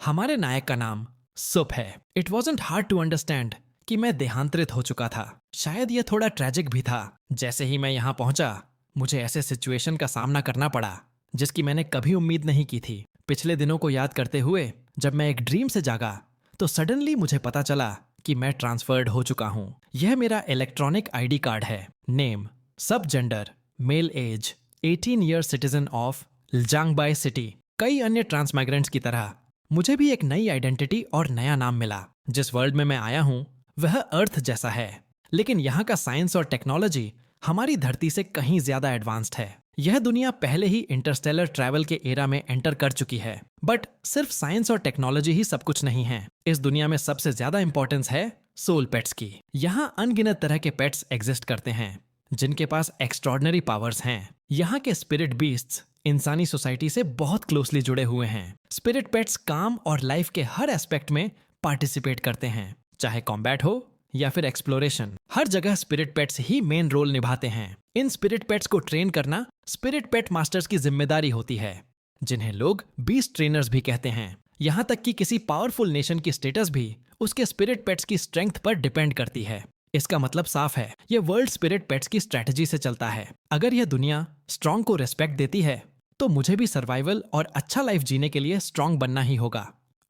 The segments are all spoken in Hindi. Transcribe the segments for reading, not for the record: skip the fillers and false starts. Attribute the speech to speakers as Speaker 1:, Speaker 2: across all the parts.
Speaker 1: हमारे नायक का नाम सुप है। It wasn't hard to understand कि मैं देहांतरित हो चुका था। शायद यह थोड़ा ट्रेजिक भी था। जैसे ही मैं यहाँ पहुंचा, मुझे ऐसे सिचुएशन का सामना करना पड़ा जिसकी मैंने कभी उम्मीद नहीं की थी। पिछले दिनों को याद करते हुए जब मैं एक ड्रीम से जागा तो सडनली मुझे पता चला कि मैं ट्रांसफर्ड हो चुका हूँ। यह मेरा इलेक्ट्रॉनिक आईडी कार्ड है। नेम, सब gender, male age, 18 year citizen of लजांगबाई सिटी। कई अन्य ट्रांसमाइग्रेंट्स की तरह मुझे भी एक नई आइडेंटिटी और नया नाम मिला। जिस वर्ल्ड में मैं आया हूँ वह अर्थ जैसा है, लेकिन यहाँ का साइंस और टेक्नोलॉजी हमारी धरती से कहीं ज्यादा एडवांस्ड है। यह दुनिया पहले ही इंटरस्टेलर ट्रैवल के एरा में एंटर कर चुकी है। बट सिर्फ साइंस और टेक्नोलॉजी ही सब कुछ नहीं है। इस दुनिया में सबसे ज्यादा इंपॉर्टेंस है सोल पेट्स की। यहाँ अनगिनत तरह के पेट्स एग्जिस्ट करते हैं जिनके पास एक्स्ट्रॉर्डनरी पावर्स हैं। यहाँ के स्पिरिट बीस्ट्स इंसानी सोसाइटी से बहुत क्लोजली जुड़े हुए हैं। स्पिरिट पेट्स काम और लाइफ के हर एस्पेक्ट में पार्टिसिपेट करते हैं, चाहे कॉम्बैट हो या फिर एक्सप्लोरेशन। हर जगह स्पिरिट पेट्स ही मेन रोल निभाते हैं। इन स्पिरिट पेट्स को ट्रेन करना स्पिरिट पेट मास्टर्स की जिम्मेदारी होती है, जिन्हें लोग बीस्ट ट्रेनर्स भी कहते हैं। यहाँ तक कि किसी पावरफुल नेशन की स्टेटस भी उसके स्पिरिट पेट्स की स्ट्रेंथ पर डिपेंड करती है। इसका मतलब साफ है, यह वर्ल्ड स्पिरिट पेट्स की स्ट्रेटजी से चलता है। अगर यह दुनिया स्ट्रॉन्ग को रिस्पेक्ट देती है तो मुझे भी सर्वाइवल और अच्छा लाइफ जीने के लिए स्ट्रॉन्ग बनना ही होगा।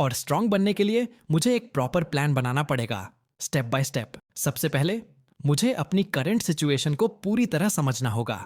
Speaker 1: और स्ट्रॉन्ग बनने के लिए मुझे एक प्रॉपर प्लान बनाना पड़ेगा, स्टेप बाय स्टेप। सबसे पहले मुझे अपनी करंट सिचुएशन को पूरी तरह समझना होगा।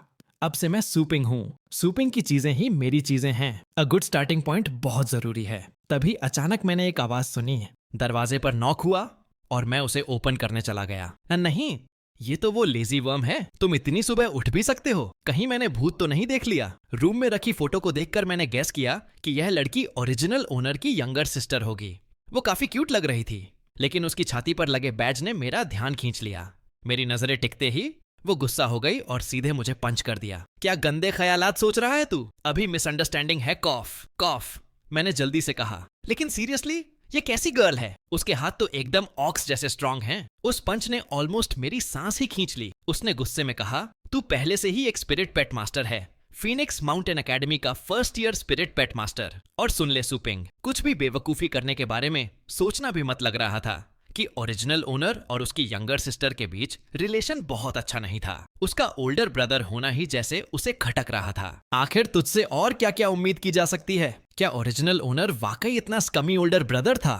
Speaker 1: अब से मैं सूपिंग हूँ। सूपिंग की चीजें ही मेरी चीजें हैं। अ गुड स्टार्टिंग पॉइंट बहुत जरूरी है। तभी अचानक मैंने एक आवाज सुनी। दरवाजे पर नॉक हुआ और मैं उसे ओपन करने चला गया। नहीं, ये तो वो लेजी वर्म है। तुम इतनी सुबह उठ भी सकते हो? कहीं मैंने भूत तो नहीं देख लिया? रूम में रखी फोटो को देखकर मैंने गेस किया कि यह लड़की ओरिजिनल ओनर की यंगर सिस्टर होगी। वो काफी क्यूट लग रही थी, लेकिन उसकी छाती पर लगे बैज ने मेरा ध्यान खींच लिया। मेरी नजरें टिकते ही वो गुस्सा हो गई और सीधे मुझे पंच कर दिया। क्या गंदे ख्यालात सोच रहा है तू? अभी मिसअंडरस्टैंडिंग है। कॉफ कॉफ, मैंने जल्दी से कहा। लेकिन सीरियसली, ये कैसी गर्ल है? उसके हाथ तो एकदम ऑक्स जैसे स्ट्रांग हैं। उस पंच ने ऑलमोस्ट मेरी सांस ही खींच ली। उसने गुस्से में कहा, तू पहले से ही एक स्पिरिट पेट मास्टर है, फीनिक्स माउंटेन एकेडमी का first year spirit pet master. और सुन ले सूपिंग, कुछ भी बेवकूफी करने के बारे में सोचना भी मत लग रहा था कि ओरिजिनल ओनर और उसकी यंगर सिस्टर के बीच रिलेशन बहुत अच्छा नहीं था। उसका ओल्डर ब्रदर होना ही जैसे उसे खटक रहा था। आखिर तुझसे और क्या क्या उम्मीद की जा सकती है? क्या ओरिजिनल ओनर वाकई इतना स्कमी ओल्डर ब्रदर था?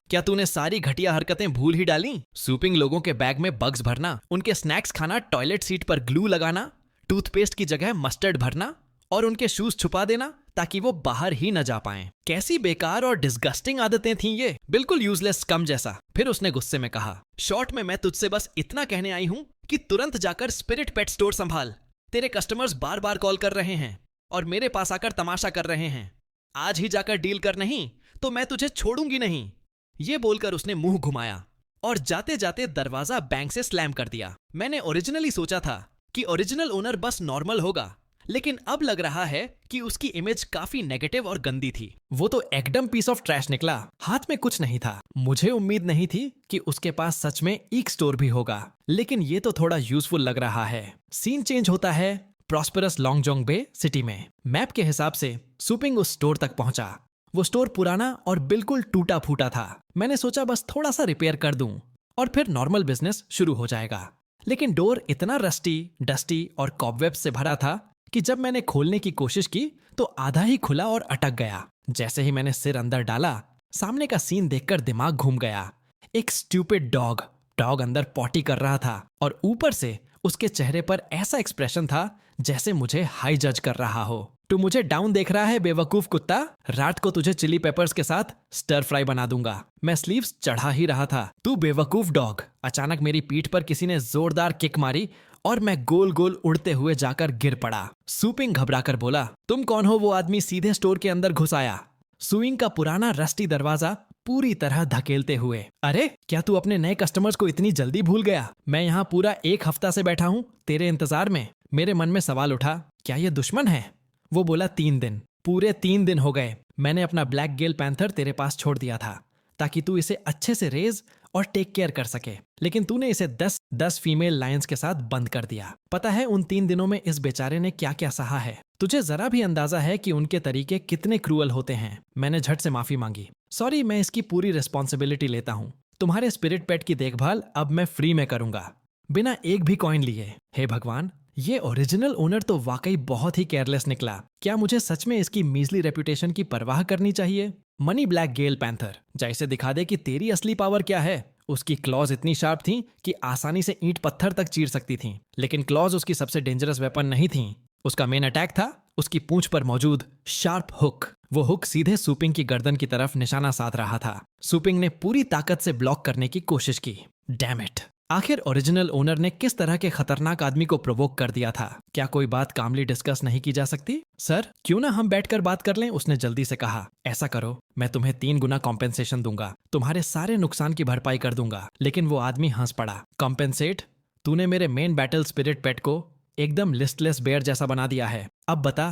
Speaker 1: क्या तूने सारी घटिया हरकतें भूल ही डाली? सूपिंग लोगों के बैग में बग्स भरना, उनके स्नैक्स खाना, टॉयलेट सीट पर ग्लू लगाना, टूथपेस्ट की जगह मस्टर्ड भरना और उनके शूज छुपा देना ताकि वो बाहर ही न जा पाएं। कैसी बेकार और डिस्गस्टिंग आदतें थीं ये, बिल्कुल यूजलेस स्कम जैसा। फिर उसने गुस्से में कहा, शॉर्ट में मैं तुझसे बस इतना कहने आई हूं कि तुरंत जाकर स्पिरिट पेट स्टोर संभाल। तेरे कस्टमर्स बार बार कॉल कर रहे हैं और मेरे पास आकर तमाशा कर रहे हैं। आज ही जाकर डील कर, नहीं तो मैं तुझे छोड़ूंगी नहीं। ये बोलकर उसने मुंह घुमाया और जाते जाते दरवाजा बैंक से स्लैम कर दिया। मैंने ओरिजिनली सोचा था कि ओरिजिनल ओनर बस नॉर्मल होगा, लेकिन अब लग रहा है कि उसकी इमेज काफी नेगेटिव और गंदी थी। वो तो एकदम पीस ऑफ ट्रैश निकला। हाथ में कुछ नहीं था। मुझे उम्मीद नहीं थी कि उसके पास सच में एक स्टोर भी होगा, लेकिन ये तो थोड़ा यूजफुल लग रहा है। सीन चेंज होता है प्रॉस्पेरस लॉन्गजोंग बे सिटी में। मैप के हिसाब से सूपिंग उस स्टोर तक पहुंचा। वो स्टोर पुराना और बिल्कुल टूटा फूटा था। मैंने सोचा बस थोड़ा सा रिपेयर कर दूं और फिर नॉर्मल बिजनेस शुरू हो जाएगा। लेकिन डोर इतना रस्टी, डस्टी और कॉबवेब्स से भरा था कि जब मैंने खोलने की कोशिश की तो आधा ही खुला और अटक गया। जैसे ही मैंने सिर अंदर डाला, सामने का सीन देखकर दिमाग घूम गया। एक स्टूपिड डॉग अंदर पॉटी कर रहा था और ऊपर से उसके चेहरे पर ऐसा एक्सप्रेशन था जैसे मुझे हाई जज कर रहा हो। तू मुझे डाउन देख रहा है बेवकूफ कुत्ता? रात को तुझे चिली पेपर्स के साथ स्टर फ्राई बना दूंगा। मैं स्लीव्स चढ़ा ही रहा था। तू बेवकूफ डॉग। अचानक मेरी पीठ पर किसी ने जोरदार किक मारी और मैं गोल गोल उड़ते हुए जाकर गिर पड़ा। सूपिंग घबराकर बोला, तुम कौन हो? वो आदमी सीधे स्टोर के अंदर घुस आया, सुइंग का पुराना रस्टी दरवाजा पूरी तरह धकेलते हुए। अरे, क्या तू अपने नए कस्टमर्स को इतनी जल्दी भूल गया? मैं यहाँ पूरा 1 हफ्ता से बैठा हूँ तेरे इंतजार में। मेरे मन में सवाल उठा, क्या ये दुश्मन है? वो बोला, 3 दिन, पूरे 3 दिन हो गए। मैंने अपना ब्लैक गेल पैंथर तेरे पास छोड़ दिया था ताकि तू इसे अच्छे से रेज और टेक केयर कर सके, लेकिन तूने इसे 10 फीमेल लायंस के साथ बंद कर दिया। पता है उन 3 दिनों में इस बेचारे ने क्या क्या सहा है? तुझे जरा भी अंदाजा है कि उनके तरीके कितने क्रूअल होते हैं? मैंने झट से माफी मांगी। सॉरी, मैं इसकी पूरी रिस्पॉन्सिबिलिटी लेता हूँ। तुम्हारे स्पिरिट पेट की देखभाल अब मैं फ्री में करूंगा, बिना एक भी कॉइन लिए। हे भगवान, ये ओरिजिनल ओनर तो वाकई बहुत ही केयरलेस निकला। क्या मुझे सच में इसकी मीजली रेपुटेशन की परवाह करनी चाहिए? मनी ब्लैक गेल पैंथर, जैसे दिखा दे कि तेरी असली पावर क्या है। उसकी क्लॉज इतनी शार्प थी कि आसानी से ईंट पत्थर तक चीर सकती थी, लेकिन क्लॉज उसकी सबसे डेंजरस वेपन नहीं थी। उसका मेन अटैक था उसकी पूंछ पर मौजूद शार्प हुक। वो हुक सीधे सूपिंग की गर्दन की तरफ निशाना साध रहा था। सूपिंग ने पूरी ताकत से ब्लॉक करने की कोशिश की। Damn it! आखिर ओरिजिनल ओनर ने किस तरह के खतरनाक आदमी को प्रोवोक कर दिया था? क्या कोई बात कामली डिस्कस नहीं की जा सकती? सर, क्यों ना हम बैठकर बात कर लें, उसने जल्दी से कहा। ऐसा करो, मैं तुम्हें 3 गुना कॉम्पेंसेशन दूंगा, तुम्हारे सारे नुकसान की भरपाई कर दूंगा। लेकिन वो आदमी हंस पड़ा। कॉम्पेंसेट? तूने मेरे मेन बैटल स्पिरिट पेट को एकदम लिस्टलेस बेयर जैसा बना दिया है। अब बता,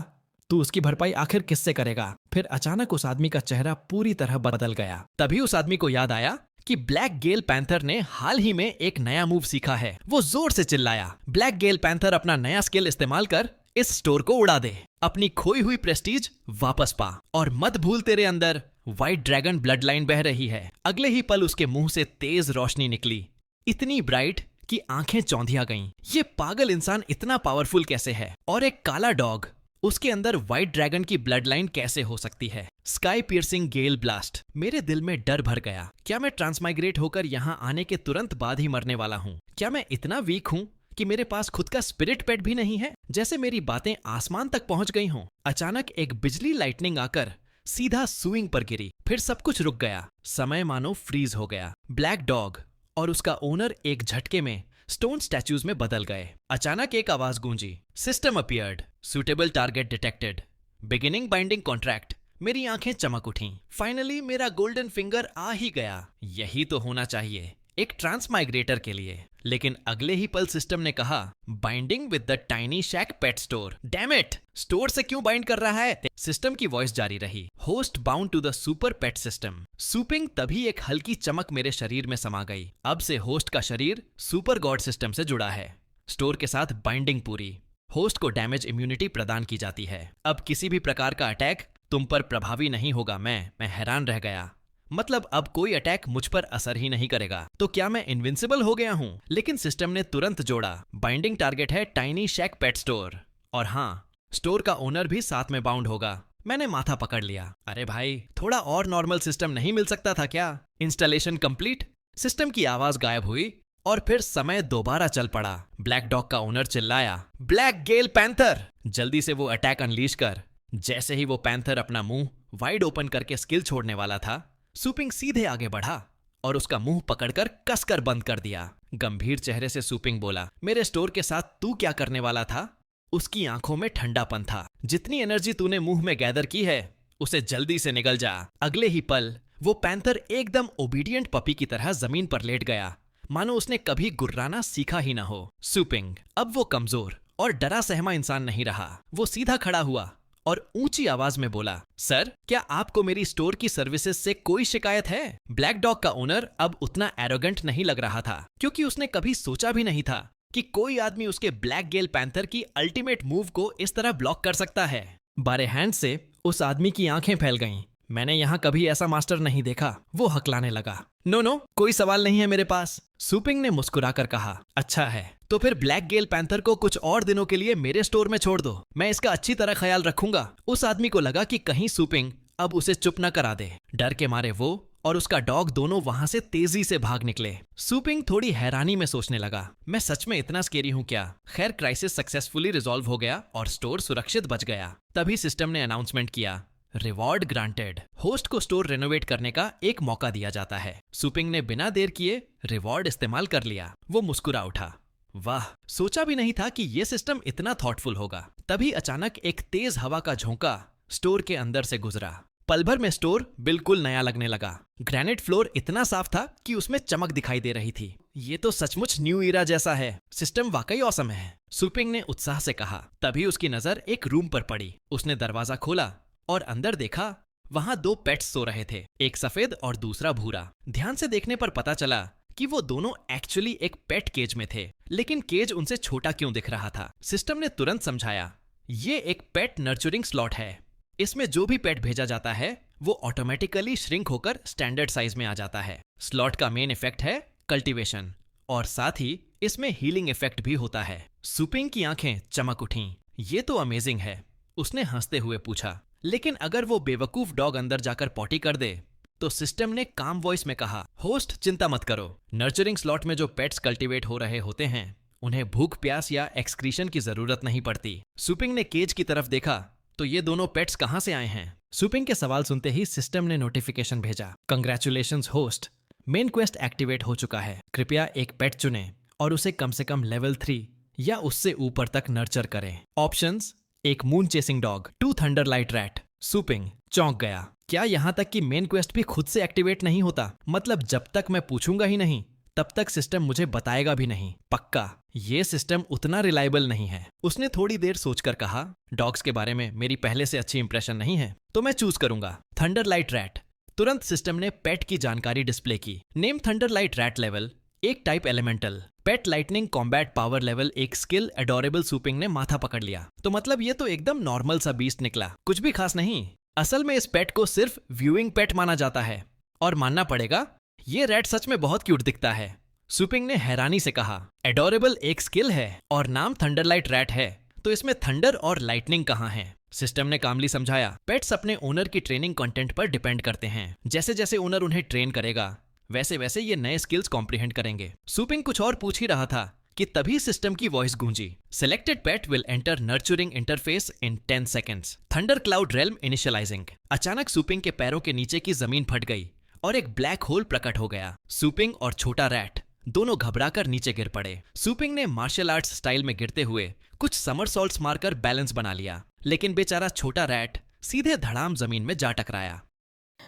Speaker 1: तू उसकी भरपाई आखिर किससे करेगा? फिर अचानक उस आदमी का चेहरा पूरी तरह बदल गया। तभी उस आदमी को याद आया कि ब्लैक गेल पैंथर ने हाल ही में एक नया मूव सीखा है। वो जोर से चिल्लाया, ब्लैक गेल पैंथर अपना नया स्किल इस्तेमाल कर इस स्टोर को उड़ा दे, अपनी खोई हुई प्रेस्टीज वापस पा, और मत भूल तेरे अंदर व्हाइट ड्रैगन ब्लड लाइन बह रही है। अगले ही पल उसके मुंह से तेज रोशनी निकली, इतनी ब्राइट कि आंखें चौंधिया गईं। ये पागल इंसान इतना पावरफुल कैसे है? और एक काला डॉग, उसके अंदर व्हाइट ड्रैगन की ब्लड लाइन कैसे हो सकती है? स्काई पियर्सिंग गेल ब्लास्ट। मेरे दिल में डर भर गया। क्या मैं ट्रांसमाइग्रेट होकर यहाँ आने के तुरंत बाद ही मरने वाला हूँ? क्या मैं इतना वीक हूँ कि मेरे पास खुद का स्पिरिट पेट भी नहीं है? जैसे मेरी बातें आसमान तक पहुंच गई हों। अचानक एक बिजली लाइटनिंग आकर सीधा सुइंग पर गिरी। फिर सब कुछ रुक गया। समय मानो फ्रीज हो गया। ब्लैक डॉग और उसका ओनर एक झटके में स्टोन स्टैच्यूज में बदल गए। अचानक एक आवाज गूंजी, system appeared, suitable target detected, beginning binding contract. मेरी आंखें चमक उठीं। फाइनली मेरा गोल्डन फिंगर आ ही गया। यही तो होना चाहिए एक ट्रांसमाइग्रेटर के लिए। लेकिन अगले ही पल सिस्टम ने कहा, binding with the tiny shack pet store. Damn it! Store से क्यों बाइंड कर रहा है? सिस्टम की वॉइस जारी रही, host bound to the super pet system. Suping तभी एक हल्की चमक मेरे शरीर में समा गई। अब से होस्ट का शरीर सुपर गॉड सिस्टम से जुड़ा है। स्टोर के साथ बाइंडिंग पूरी। होस्ट को डैमेज इम्यूनिटी प्रदान की जाती है। अब किसी भी प्रकार का अटैक तुम पर प्रभावी नहीं होगा। मैं हैरान रह गया। मतलब अब कोई अटैक मुझ पर असर ही नहीं करेगा। तो क्या मैं इनविंसिबल हो गया हूँ? लेकिन सिस्टम ने तुरंत जोड़ा, बाइंडिंग टारगेट है टाइनी शैक पेट स्टोर। और हाँ, स्टोर का ओनर भी साथ में बाउंड होगा। मैंने माथा पकड़ लिया। अरे भाई, थोड़ा और नॉर्मल सिस्टम नहीं मिल सकता था क्या? Installation complete. सिस्टम की आवाज गायब हुई और फिर समय दोबारा चल पड़ा। ब्लैक डॉग का ओनर चिल्लाया, ब्लैक गेल पैंथर, जल्दी से वो अटैक अनलीश कर। जैसे ही वो पैंथर अपना मुंह वाइड ओपन करके स्किल छोड़ने वाला था, सूपिंग सीधे आगे बढ़ा और उसका मुंह पकड़कर कसकर बंद कर दिया। गंभीर चेहरे से सूपिंग बोला, मेरे स्टोर के साथ तू क्या करने वाला था? उसकी आंखों में ठंडापन था। जितनी एनर्जी तूने मुंह में गैदर की है, उसे जल्दी से निगल जा। अगले ही पल वो पैंथर एकदम ओबीडियंट पपी की तरह जमीन पर लेट गया, मानो उसने कभी गुर्राना सीखा ही ना हो। सूपिंग अब वो कमजोर और डरा सहमा इंसान नहीं रहा। वो सीधा खड़ा हुआ और ऊंची आवाज में बोला, सर, क्या आपको मेरी स्टोर की सर्विसेज से कोई शिकायत है? ब्लैक डॉग का ओनर अब उतना एरोगेंट नहीं लग रहा था, क्योंकि उसने कभी सोचा भी नहीं था कि कोई आदमी उसके ब्लैक गेल पैंथर की अल्टीमेट मूव को इस तरह ब्लॉक कर सकता है। बारे हैंड से उस आदमी की आंखें फैल गईं। मैंने यहाँ कभी ऐसा मास्टर नहीं देखा। वो हकलाने लगा, नो, कोई सवाल नहीं है मेरे पास। सूपिंग ने मुस्कुराकर कहा, अच्छा है, तो फिर ब्लैक गेल पैंथर को कुछ और दिनों के लिए मेरे स्टोर में छोड़ दो। मैं इसका अच्छी तरह ख्याल रखूंगा। उस आदमी को लगा कि कहीं सूपिंग अब उसे चुप न करा दे। डर के मारे वो और उसका डॉग दोनों वहां से तेजी से भाग निकले। सूपिंग थोड़ी हैरानी में सोचने लगा, मैं सच में इतना स्केरी हूँ क्या? खैर, क्राइसिस सक्सेसफुली रिजॉल्व हो गया और स्टोर सुरक्षित बच गया। तभी सिस्टम ने अनाउंसमेंट किया, रिवॉर्ड ग्रांटेड। होस्ट को स्टोर रेनोवेट करने का एक मौका दिया जाता है। सूपिंग ने बिना देर किए रिवॉर्ड इस्तेमाल कर लिया। वो मुस्कुरा उठा, वाह, सोचा भी नहीं था कि ये सिस्टम इतना थॉटफुल होगा। तभी अचानक एक तेज हवा का झोंका स्टोर के अंदर से गुजरा। पल भर में स्टोर बिल्कुल नया लगने लगा। ग्रेनाइट फ्लोर इतना साफ था कि उसमें चमक दिखाई दे रही थी। ये तो सचमुच न्यू ईरा जैसा है। सिस्टम वाकई ऑसम है, सूपिंग ने उत्साह से कहा। तभी उसकी नजर एक रूम पर पड़ी। उसने दरवाजा खोला और अंदर देखा। वहां 2 पेट्स सो रहे थे, एक सफेद और दूसरा भूरा। ध्यान से देखने पर पता चला कि वो दोनों एक्चुअली एक पेट केज में थे, लेकिन केज उनसे छोटा क्यों दिख रहा था? सिस्टम ने तुरंत समझाया, ये एक पेट नर्चरिंग स्लॉट है। इसमें जो भी पेट भेजा जाता है वो ऑटोमेटिकली श्रिंक होकर स्टैंडर्ड साइज में आ जाता है। स्लॉट का मेन इफेक्ट है कल्टीवेशन और साथ ही इसमें हीलिंग इफेक्ट भी होता है। सुपिंग की आंखें चमक उठीं। ये तो अमेजिंग है, उसने हंसते हुए पूछा। लेकिन अगर वो बेवकूफ डॉग अंदर जाकर पॉटी कर दे? तो सिस्टम ने काम वॉइस में कहा, होस्ट चिंता मत करो, नर्चरिंग स्लॉट में जो पेट्स कल्टीवेट हो रहे होते हैं उन्हें भूख प्यास या एक्सक्रीशन की जरूरत नहीं पड़ती। सुपिंग ने केज की तरफ देखा तो ये दोनों पेट्स कहाँ से आए हैं? सुपिंग के सवाल सुनते ही सिस्टम ने नोटिफिकेशन भेजा, congratulations host, main quest activate हो चुका है। कृपया एक पेट चुनें और उसे कम से कम लेवल 3 या उससे ऊपर तक नर्चर करें। ऑप्शंस, एक मून चेसिंग डॉग, 2 थंडरलाइट रैट। सुपिंग चौंक गया। क्या यहाँ तक कि मेन क्वेस्ट भी खुद से एक्टिवेट नहीं होता? मतलब जब तक मैं पूछूंगा ही नहीं तब तक सिस्टम मुझे बताएगा भी नहीं। पक्का ये सिस्टम उतना रिलायबल नहीं है। उसने थोड़ी देर सोचकर कहा, डॉग्स के बारे में मेरी पहले से अच्छी इंप्रेशन नहीं है तो मैं चूज करूंगा थंडरलाइट रैट। तुरंत सिस्टम ने पेट की जानकारी डिस्प्ले की। नेम थंडरलाइट रैट लेवल, एक टाइप एलिमेंटल, पेट लाइटनिंग कॉम्बैट पावर लेवल, एक स्किल एडोरेबल। सुपिंग ने माथा पकड़ लिया। तो मतलब ये तो एकदम नॉर्मल सा बीस्ट निकला, कुछ भी खास नहीं। असल में इस पेट को सिर्फ व्यूइंग पेट माना जाता है और मानना पड़ेगा ये रैट सच में बहुत क्यूट दिखता है। सुपिंग ने हैरानी से कहा, एडोरेबल एक स्किल है और नाम थंडरलाइट रैट है तो इसमें थंडर और लाइटनिंग कहाँ है? सिस्टम ने कामली समझाया, पेट्स अपने ओनर की ट्रेनिंग कंटेंट पर डिपेंड करते हैं। जैसे जैसे ओनर उन्हें ट्रेन करेगा वैसे वैसे ये नए स्किल्स कॉम्प्रिहेंड करेंगे। सुपिंग कुछ और पूछ ही रहा था कि तभी सिस्टम की voice Gunji, selected pet will enter nurturing interface in 10 seconds, thunder cloud realm initialising. अचानक सुपिंग के पैरों के नीचे की जमीन फट गई और एक ब्लैक होल प्रकट हो गया। सुपिंग और छोटा रैट दोनों घबराकर नीचे गिर पड़े। सुपिंग ने मार्शल आर्ट्स स्टाइल में गिरते हुए कुछ समरसॉल्ट्स मारकर बैलेंस बना लिया, लेकिन बेचारा छोटा रैट सीधे धड़ाम जमीन में जा टकराया।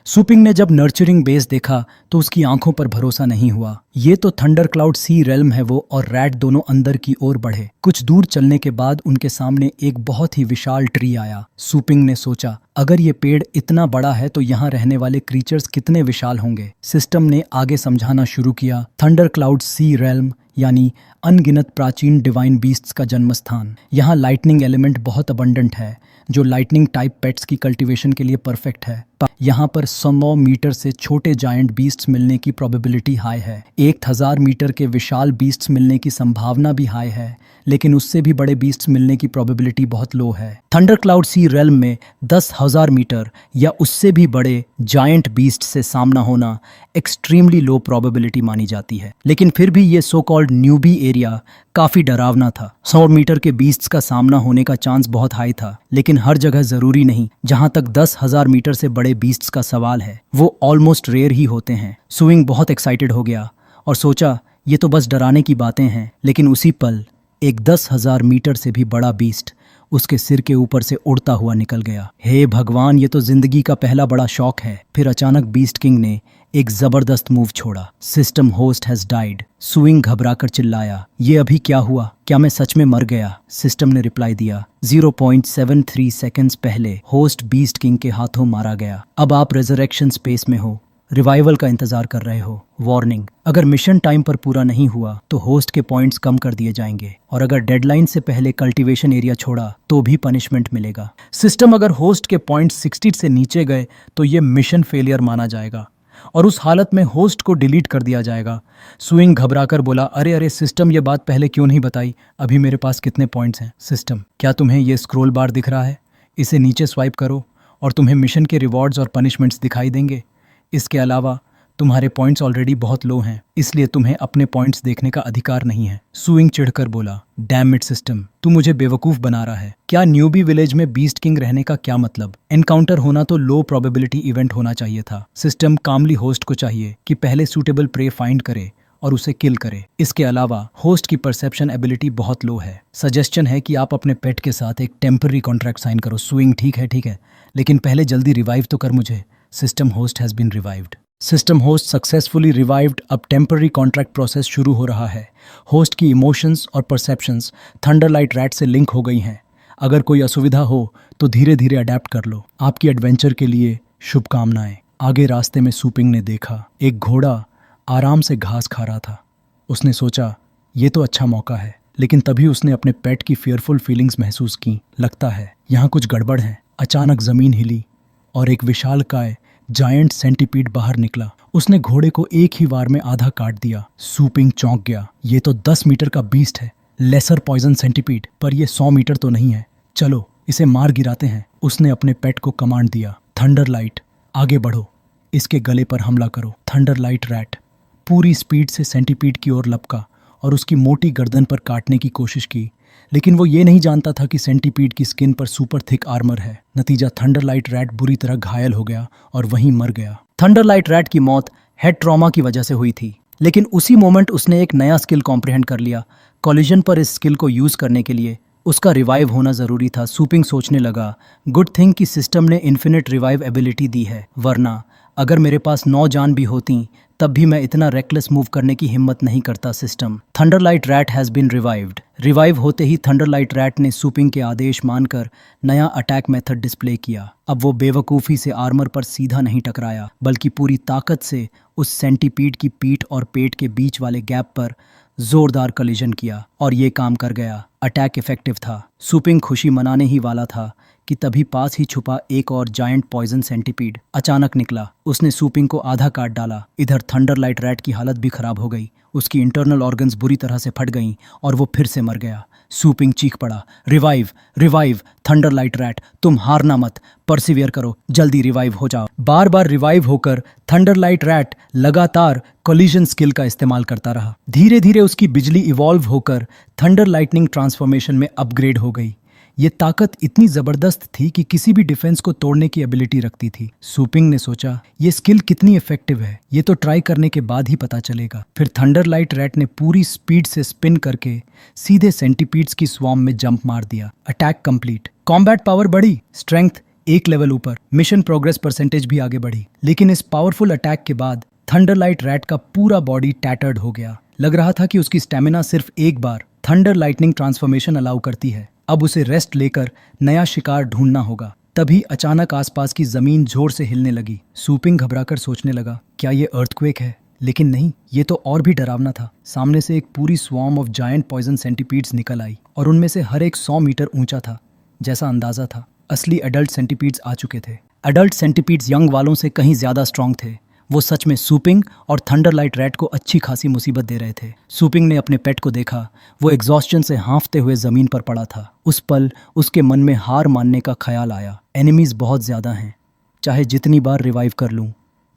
Speaker 2: सुपिंग ने जब नर्चरिंग बेस देखा तो उसकी आंखों पर भरोसा नहीं हुआ। ये तो थंडर क्लाउड सी रेल्म है वो और रैट दोनों अंदर की ओर बढ़े। कुछ दूर चलने के बाद उनके सामने एक बहुत ही विशाल ट्री आया। सुपिंग ने सोचा, अगर ये पेड़ इतना बड़ा है तो यहाँ रहने वाले क्रीचर्स कितने विशाल होंगे। सिस्टम ने आगे समझाना शुरू किया, थंडर क्लाउड सी रेल्म यानी अनगिनत प्राचीन डिवाइन बीस्ट्स का जन्म स्थान। यहाँ लाइटनिंग एलिमेंट बहुत अबंडेंट है जो लाइटनिंग टाइप पेट्स की कल्टीवेशन के लिए परफेक्ट है। यहाँ पर 100 मीटर से छोटे जायंट बीस्ट्स मिलने की प्रोबेबिलिटी हाई है। 1000 मीटर के विशाल बीस्ट्स मिलने की संभावना भी हाई है, लेकिन उससे भी बड़े बीस्ट्स मिलने की प्रोबेबिलिटी बहुत लो है। थंडर क्लाउड सी रेल्म में 10,000 मीटर या उससे भी बड़े जायंट बीस्ट से सामना होना एक्सट्रीमली लो प्रोबेबिलिटी मानी जाती है। लेकिन फिर भी ये सो कॉल्ड न्यूबी एरिया काफी डरावना था। 100 मीटर के बीस्ट्स का सामना होने का चांस बहुत हाई था, लेकिन हर जगह जरूरी नहीं। जहां तक 10,000 मीटर से बड़े बीस्ट्स का सवाल है वो ऑलमोस्ट रेयर ही होते हैं। सुपिंग बहुत एक्साइटेड हो गया और सोचा ये तो बस डराने की बातें हैं। लेकिन उसी पल एक 10,000 मीटर से भी बड़ा बीस्ट उसके सिर के ऊपर से उड़ता हुआ निकल गया। हे भगवान, ये तो जिंदगी का पहला बड़ा शॉक है। फिर अचानक बीस्ट किंग ने एक जबरदस्त मूव छोड़ा। System host has died. Suping घबराकर चिल्लाया, ये अभी क्या हुआ? क्या मैं सच में मर गया? सिस्टम ने रिप्लाई दिया, 0.73 सेकेंड्स पहले होस्ट बीस्ट किंग के हाथों मारा गया। अब आप रेजरेक्शन स्पेस में हो, रिवाइवल का इंतजार कर रहे हो। वार्निंग, अगर मिशन टाइम पर पूरा नहीं हुआ तो होस्ट के पॉइंट्स कम कर दिए जाएंगे और अगर डेडलाइन से पहले कल्टीवेशन एरिया छोड़ा तो भी पनिशमेंट मिलेगा। सिस्टम, अगर होस्ट के पॉइंट्स 60 से नीचे गए तो ये मिशन फेलियर माना जाएगा और उस हालत में होस्ट को डिलीट कर दिया जाएगा। सुपिंग घबराकर बोला, अरे अरे सिस्टम, ये बात पहले क्यों नहीं बताई? अभी मेरे पास कितने पॉइंट्स हैं? सिस्टम, क्या तुम्हें ये स्क्रॉल बार दिख रहा है? इसे नीचे स्वाइप करो और तुम्हें मिशन के रिवॉर्ड्स और पनिशमेंट्स दिखाई देंगे। इसके अलावा तुम्हारे पॉइंट्स ऑलरेडी बहुत लो हैं, इसलिए तुम्हें अपने पॉइंट्स देखने का अधिकार नहीं है। सुपिंग चिढ़कर बोला, डैम इट सिस्टम, तू मुझे बेवकूफ बना रहा है। क्या न्यूबी विलेज में बीस्ट किंग रहने का क्या मतलब? एनकाउंटर होना तो लो प्रोबेबिलिटी इवेंट होना चाहिए था। सिस्टम, कामली होस्ट को चाहिए कि पहले सूटेबल प्रे फाइंड करे और उसे किल करे। इसके अलावा होस्ट की परसेप्शन एबिलिटी बहुत लो है। सजेशन है कि आप अपने पेट के साथ एक टेम्पररी कॉन्ट्रैक्ट साइन करो। सुपिंग, ठीक है, लेकिन पहले जल्दी रिवाइव तो कर मुझे। System host has been revived. System host successfully revived. अब टेम्पररी कॉन्ट्रैक्ट प्रोसेस शुरू हो रहा है। होस्ट की इमोशंस और परसेप्शंस थंडरलाइट रैट से लिंक हो गई हैं। अगर कोई असुविधा हो तो धीरे धीरे अडेप्ट कर लो। आपकी एडवेंचर के लिए शुभकामनाएं। आगे रास्ते में सुपिंग ने देखा एक घोड़ा आराम से घास खा रहा था। उसने सोचा ये तो अच्छा मौका है, लेकिन तभी उसने अपने पेट की फियरफुल फीलिंग्स महसूस की। लगता है यहाँ कुछ गड़बड़ है। अचानक जमीन हिली और एक विशालकाय जायंट सेंटीपीड बाहर निकला। उसने घोड़े को एक ही वार में आधा काट दिया। सूपिंग चौंक गया। ये तो 10 मीटर का बीस्ट है, लेसर पॉइजन सेंटीपीड, पर ये 100 मीटर तो नहीं है। चलो इसे मार गिराते हैं। उसने अपने पेट को कमांड दिया, थंडर लाइट आगे बढ़ो, इसके गले पर हमला करो। थंडर लाइट रैट पूरी स्पीड से सेंटीपीड की ओर लपका और उसकी मोटी गर्दन पर काटने की कोशिश की, लेकिन वो ये नहीं जानता था कि सेंटीपीड की स्किन पर सुपर थिक आर्मर है। नतीजा थंडर लाइट रैट बुरी तरह घायल हो गया और वहीं मर गया। थंडर लाइट रैट की मौत हेड ट्रॉमा की वजह से हुई थी, लेकिन उसी मोमेंट उसने एक नया स्किल कॉम्प्रिहेंड कर लिया। कॉलिजन पर इस स्किल को यूज करने के लिए उसका रिवाइव होना जरूरी था। सूपिंग सोचने लगा, गुड थिंग कि सिस्टम ने इन्फिनिट रिवाइव एबिलिटी दी है, वरना अगर मेरे पास 9 जान भी होती तब भी मैं इतना रेकलेस मूव करने की हिम्मत नहीं करता। System thunder light rat has been revived. Revive होते ही थंडर लाइट रैट ने सूपिंग के आदेश मानकर नया अटैक मेथड डिस्प्ले किया। अब वो बेवकूफ़ी से आर्मर पर सीधा नहीं टकराया, बल्कि पूरी ताकत से उस सेंटीपीड की पीठ और पेट के बीच वाले गैप पर जोरदार कलिजन किया और ये काम कर गया। अटैक इफेक्टिव था। सूपिंग खुशी मनाने ही वाला था कि तभी पास ही छुपा एक और जायंट पॉइजन सेंटीपीड अचानक निकला। उसने सूपिंग को आधा काट डाला। इधर थंडर लाइट रैट की हालत भी खराब हो गई। उसकी इंटरनल ऑर्गन्स बुरी तरह से फट गईं और वो फिर से मर गया। सूपिंग चीख पड़ा, revive revive, thunder light rat तुम हारना मत, परसिवियर करो, जल्दी रिवाइव हो जाओ। बार बार रिवाइव होकर थंडर लाइट रैट लगातार कोलिजन स्किल का इस्तेमाल करता रहा। धीरे धीरे उसकी बिजली इवॉल्व होकर थंडर लाइटनिंग ट्रांसफॉर्मेशन में अपग्रेड हो गई। ये ताकत इतनी जबरदस्त थी कि किसी भी डिफेंस को तोड़ने की एबिलिटी रखती थी। सूपिंग ने सोचा, ये स्किल कितनी इफेक्टिव है ये तो ट्राई करने के बाद ही पता चलेगा। फिर थंडर लाइट रैट ने पूरी स्पीड से स्पिन करके सीधे सेंटीपीड्स की स्वार्म में जंप मार दिया। Attack complete. कॉम्बैट पावर बढ़ी, स्ट्रेंथ एक लेवल ऊपर, मिशन प्रोग्रेस परसेंटेज भी आगे बढ़ी। लेकिन इस पावरफुल अटैक के बाद थंडर लाइट रैट का पूरा बॉडी टैटर्ड हो गया। लग रहा था कि उसकी स्टेमिना सिर्फ एक बार थंडर लाइटनिंग ट्रांसफॉर्मेशन अलाउ करती है। अब उसे रेस्ट लेकर नया शिकार ढूंढना होगा। तभी अचानक आसपास की जमीन जोर से हिलने लगी। सूपिंग घबराकर सोचने लगा, क्या ये अर्थक्वेक है? लेकिन नहीं, ये तो और भी डरावना था। सामने से एक पूरी swarm of giant poison centipedes निकल आई और उनमें से हर एक 100 मीटर ऊंचा था। जैसा अंदाजा था, असली अडल्ट सेंटीपीड्स आ चुके थे। अडल्ट सेंटीपीड्स यंग वालों से कहीं ज्यादा स्ट्रांग थे। वो सच में सूपिंग और थंडर लाइट रैट को अच्छी खासी मुसीबत दे रहे थे। सूपिंग ने अपने पेट को देखा। वो एग्जॉस्शन से हाँफते हुए जमीन पर पड़ा था। उस पल उसके मन में हार मानने का ख्याल आया। एनिमीज बहुत ज्यादा हैं, चाहे जितनी बार रिवाइव कर लूं,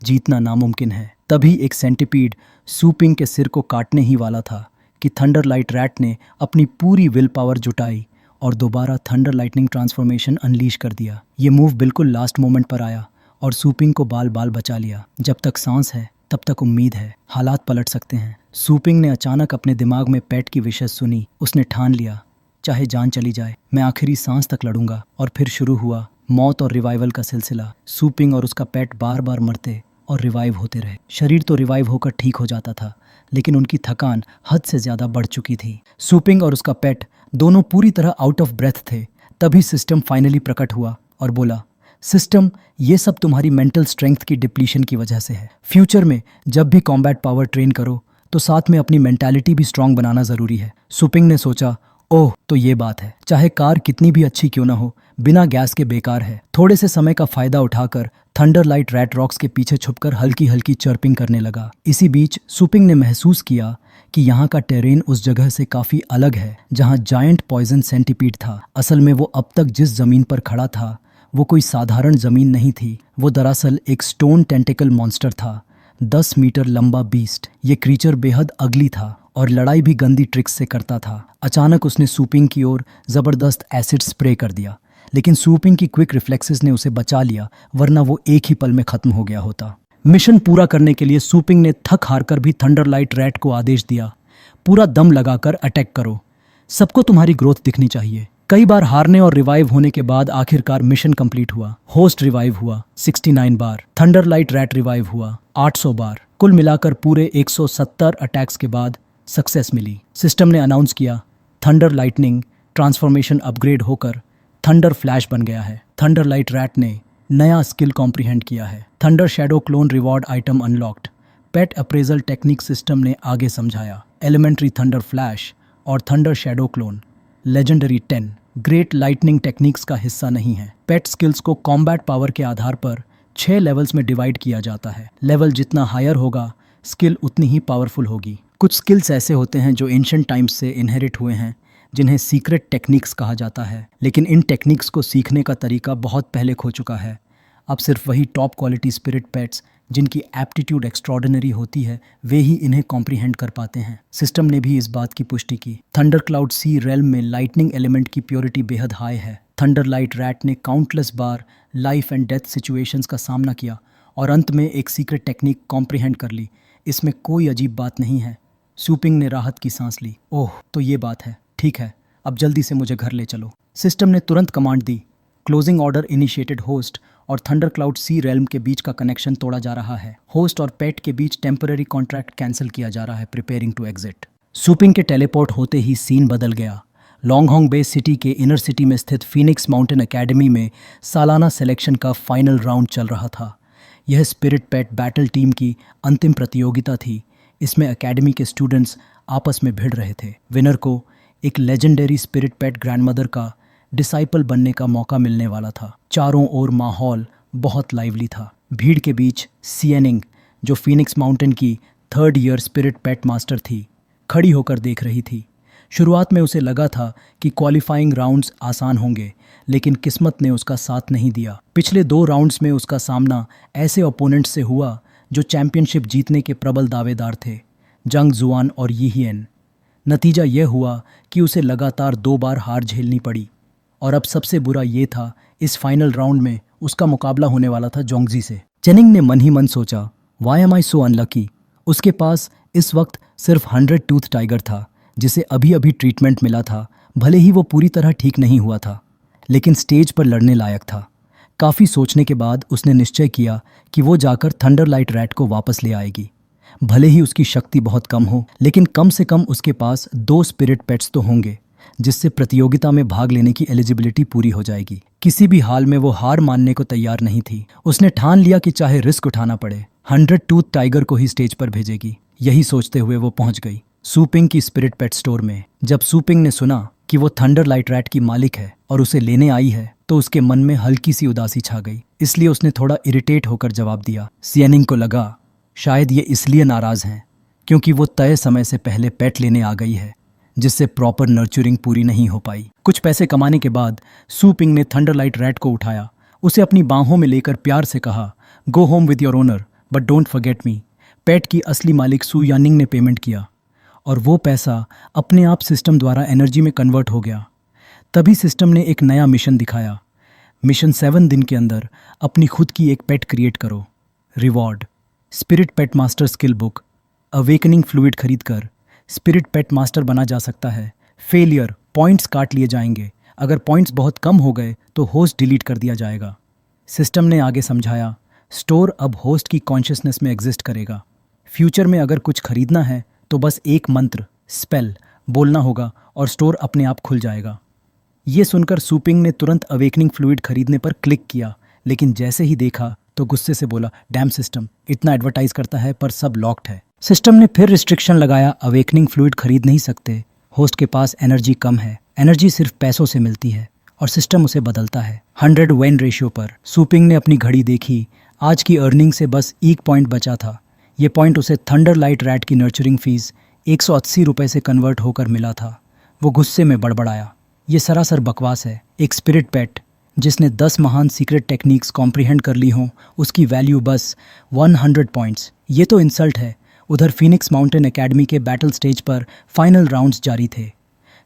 Speaker 2: जीतना नामुमकिन है। तभी एक सेंटीपीड सूपिंग के सिर को काटने ही वाला था कि थंडर लाइट रैट ने अपनी पूरी विल पावर जुटाई और दोबारा थंडर लाइटनिंग ट्रांसफॉर्मेशन अनलीश कर दिया। ये मूव बिल्कुल लास्ट मोमेंट पर आया और सूपिंग को बाल बाल बचा लिया। जब तक सांस है तब तक उम्मीद है, हालात पलट सकते हैं। सूपिंग ने अचानक अपने दिमाग में पेट की विशेष सुनी। उसने ठान लिया, चाहे जान चली जाए मैं आखिरी सांस तक लड़ूंगा। और फिर शुरू हुआ मौत और रिवाइवल का सिलसिला। सूपिंग और उसका पेट बार बार मरते और रिवाइव होते रहे। शरीर तो रिवाइव होकर ठीक हो जाता था, लेकिन उनकी थकान हद से ज्यादा बढ़ चुकी थी। सूपिंग और उसका पेट दोनों पूरी तरह आउट ऑफ ब्रेथ थे। तभी सिस्टम फाइनली प्रकट हुआ और बोला, सिस्टम, ये सब तुम्हारी मेंटल स्ट्रेंथ की डिप्लीशन की वजह से है। फ्यूचर में जब भी कॉम्बैट पावर ट्रेन करो तो साथ में अपनी मेंटालिटी भी स्ट्रांग बनाना जरूरी है। सूपिंग ने सोचा, ओह तो ये बात है। चाहे कार कितनी भी अच्छी क्यों ना हो, बिना गैस के बेकार है। थोड़े से समय का फायदा उठाकर थंडर लाइट रैट रॉक्स के पीछे छुपकर हल्की हल्की चर्पिंग करने लगा। इसी बीच सूपिंग ने महसूस किया कि यहाँ का टेरेन उस जगह से काफी अलग है जहाँ जायंट पॉइजन सेंटीपीड था। असल में वो अब तक जिस जमीन पर खड़ा था वो कोई साधारण जमीन नहीं थी। वो दरअसल एक स्टोन टेंटिकल मॉन्स्टर था, 10 मीटर लंबा बीस्ट। ये क्रीचर बेहद अगली था और लड़ाई भी गंदी ट्रिक्स से करता था। अचानक उसने सूपिंग की ओर जबरदस्त एसिड स्प्रे कर दिया, लेकिन सूपिंग की क्विक रिफ्लेक्सेस ने उसे बचा लिया, वरना वो एक ही पल में खत्म हो गया होता। मिशन पूरा करने के लिए सूपिंग ने थक हारकर भी थंडर लाइट रैट को आदेश दिया, पूरा दम लगाकर अटैक करो, सबको तुम्हारी ग्रोथ दिखनी चाहिए। कई बार हारने और रिवाइव होने के बाद आखिरकार मिशन कंप्लीट हुआ। होस्ट रिवाइव हुआ 69 बार, थंडर लाइट रैट रिवाइव हुआ 800 बार। कुल मिलाकर पूरे 170 अटैक्स के बाद सक्सेस मिली। सिस्टम ने अनाउंस किया, थंडर लाइटनिंग ट्रांसफॉर्मेशन अपग्रेड होकर थंडर फ्लैश बन गया है। थंडर लाइट रैट ने नया स्किल कॉम्प्रिहेंड किया है। Thunder shadow clone reward item unlocked. Pet appraisal technique system ने आगे समझाया। एलिमेंट्री थंडर फ्लैश और thunder shadow clone legendary 10। Great lightning techniques का हिस्सा नहीं है। पेट स्किल्स को कॉम्बैट पावर के आधार पर 6 लेवल्स में डिवाइड किया जाता है। लेवल जितना हायर होगा, स्किल उतनी ही पावरफुल होगी। कुछ स्किल्स ऐसे होते हैं जो एंशिएंट टाइम्स से इनहेरिट हुए हैं, जिन्हें सीक्रेट टेक्निक्स कहा जाता है। लेकिन इन टेक्निक्स को सीखने का तरीका बहुत पहले खो चुका है। अब सिर्फ वही टॉप क्वालिटी स्पिरिट पेट्स जिनकी एप्टीट्यूड एक्स्ट्रॉर्डिनरी होती है, वे ही इन्हें कॉम्प्रीहेंड कर पाते हैं। सिस्टम ने भी इस बात की पुष्टि की। थंडर क्लाउड सी रेल्म में लाइटनिंग एलिमेंट की प्योरिटी बेहद हाई है। थंडर लाइट रैट ने countless bar life and death situations का सामना किया और अंत में एक सीक्रेट टेक्निक कॉम्प्रीहेंड कर ली। इसमें कोई अजीब बात नहीं है। सूपिंग ने राहत की सांस ली। ओह, तो ये बात है। ठीक है, अब जल्दी से मुझे घर ले चलो। सिस्टम ने तुरंत कमांड दी। Closing order initiated. होस्ट और थंडर क्लाउड सी रेल्म के बीच का कनेक्शन तोड़ा जा रहा है। होस्ट और पेट के बीच टेम्पररी कॉन्ट्रैक्ट कैंसिल किया जा रहा है। Preparing to exit. सूपिंग के टेलीपोर्ट होते ही सीन बदल गया। लॉन्गहोंग बे सिटी के इनर सिटी में स्थित फीनिक्स माउंटेन एकेडमी में सालाना सिलेक्शन का फाइनल राउंड चल रहा था। यह स्पिरिट पेट बैटल टीम की अंतिम प्रतियोगिता थी। इसमें एकेडमी के स्टूडेंट्स आपस में भिड़ रहे थे। विनर को एक लेजेंडरी स्पिरिट पेट ग्रैंडमदर का डिसाइपल बनने का मौका मिलने वाला था। चारों ओर माहौल बहुत लाइवली था। भीड़ के बीच सिएनिंग, जो फीनिक्स माउंटेन की 3rd year spirit pet master थी, खड़ी होकर देख रही थी। शुरुआत में उसे लगा था कि क्वालिफाइंग राउंड्स आसान होंगे, लेकिन किस्मत ने उसका साथ नहीं दिया। पिछले 2 राउंड्स में उसका सामना ऐसे ओपोनेंट से हुआ जो चैंपियनशिप जीतने के प्रबल दावेदार थे, जंग जुआन और यीहियन। नतीजा यह हुआ कि उसे लगातार 2 बार हार झेलनी पड़ी और अब सबसे बुरा ये था, इस फाइनल राउंड में उसका मुकाबला होने वाला था जोंगजी से। चेनिंग ने मन ही मन सोचा, वाई एम आई सो अनलकी। उसके पास इस वक्त सिर्फ 100 टूथ टाइगर था, जिसे अभी अभी ट्रीटमेंट मिला था। भले ही वो पूरी तरह ठीक नहीं हुआ था, लेकिन स्टेज पर लड़ने लायक था। काफ़ी सोचने के बाद उसने निश्चय किया कि वो जाकर थंडर लाइट रैट को वापस ले आएगी। भले ही उसकी शक्ति बहुत कम हो, लेकिन कम से कम उसके पास 2 स्पिरिट पेट्स तो होंगे, जिससे प्रतियोगिता में भाग लेने की एलिजिबिलिटी पूरी हो जाएगी। किसी भी हाल में वो हार मानने को तैयार नहीं थी। उसने ठान लिया कि चाहे रिस्क उठाना पड़े, 100 टूथ टाइगर को ही स्टेज पर भेजेगी। यही सोचते हुए वो पहुंच गई सूपिंग की स्पिरिट पेट स्टोर में। जब सूपिंग ने सुना कि वो थंडर लाइट रैट की मालिक है और उसे लेने आई है, तो उसके मन में हल्की सी उदासी छा गई। इसलिए उसने थोड़ा इरिटेट होकर जवाब दिया। सिएनिंग को लगा शायद ये इसलिए नाराज हैं क्योंकि वो तय समय से पहले पेट लेने आ गई है, जिससे प्रॉपर नर्चरिंग पूरी नहीं हो पाई। कुछ पैसे कमाने के बाद सूपिंग ने थंडर लाइट रैट को उठाया, उसे अपनी बाहों में लेकर प्यार से कहा, go home with your honour but don't forget me. Pet की असली मालिक सू यानिंग ने पेमेंट किया और वो पैसा अपने आप सिस्टम द्वारा एनर्जी में कन्वर्ट हो गया। तभी सिस्टम ने एक नया मिशन दिखाया। मिशन 7 दिन के अंदर अपनी खुद की एक पेट क्रिएट करो। Reward, spirit pet master skill book. Awakening fluid खरीद कर स्पिरिट पेट मास्टर बना जा सकता है। फेलियर, पॉइंट्स काट लिए जाएंगे। अगर पॉइंट्स बहुत कम हो गए तो होस्ट डिलीट कर दिया जाएगा। सिस्टम ने आगे समझाया, स्टोर अब होस्ट की कॉन्शियसनेस में एग्जिस्ट करेगा। फ्यूचर में अगर कुछ खरीदना है तो बस एक मंत्र, स्पेल बोलना होगा और स्टोर अपने आप खुल जाएगा। ये सुनकर सूपिंग ने तुरंत अवेकनिंग फ्लूइड खरीदने पर क्लिक किया, लेकिन जैसे ही देखा तो गुस्से से बोला, डैम सिस्टम, इतना एडवर्टाइज करता है पर सब लॉक्ड है। सिस्टम ने फिर रिस्ट्रिक्शन लगाया, अवेकनिंग फ्लूइड खरीद नहीं सकते। होस्ट के पास एनर्जी कम है। एनर्जी सिर्फ पैसों से मिलती है और सिस्टम उसे बदलता है 100 वेन रेशियो पर। सूपिंग ने अपनी घड़ी देखी। आज की अर्निंग से बस 1 पॉइंट बचा था। ये पॉइंट उसे थंडर लाइट रैट की नर्चरिंग फीस 180 रुपये से कन्वर्ट होकर मिला था। वो गुस्से में बड़बड़ाया, ये सरासर बकवास है। एक स्पिरिट पेट जिसने 10 महान सीक्रेट टेक्निक्स कॉम्प्रीहेंड कर ली हों, उसकी वैल्यू बस 100 पॉइंट्स। ये तो इंसल्ट है। उधर फीनिक्स माउंटेन एकेडमी के बैटल स्टेज पर फाइनल राउंड्स जारी थे।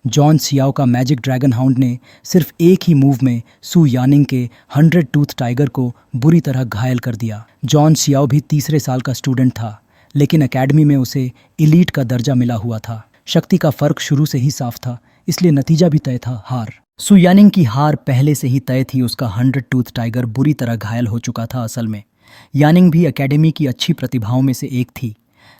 Speaker 2: जॉन सियाओ का मैजिक ड्रैगन हाउंड ने सिर्फ एक ही मूव में सू यानिंग के 100 टूथ टाइगर को बुरी तरह घायल कर दिया। जॉन सियाओ भी तीसरे साल का स्टूडेंट था, लेकिन एकेडमी में उसे इलीट का दर्जा मिला हुआ था। शक्ति का फर्क शुरू से ही साफ था, इसलिए नतीजा भी तय था, हार। सू यानिंग की हार पहले से ही तय थी। उसका 100 टूथ टाइगर बुरी तरह घायल हो चुका था। असल में यानिंग भी एकेडमी की अच्छी प्रतिभाओं में से एक थी,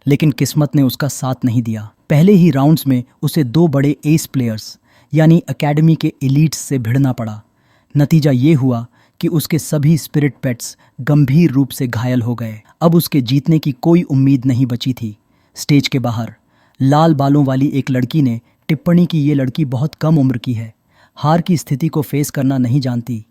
Speaker 2: लेकिन किस्मत ने उसका साथ नहीं दिया। पहले ही राउंड्स में उसे 2 बड़े एस प्लेयर्स यानी एकेडमी के एलीट्स से भिड़ना पड़ा। नतीजा ये हुआ कि उसके सभी स्पिरिट पेट्स गंभीर रूप से घायल हो गए। अब उसके जीतने की कोई उम्मीद नहीं बची थी। स्टेज के बाहर लाल बालों वाली एक लड़की ने टिप्पणी की, ये लड़की बहुत कम उम्र की है, हार की स्थिति को फेस करना नहीं जानती।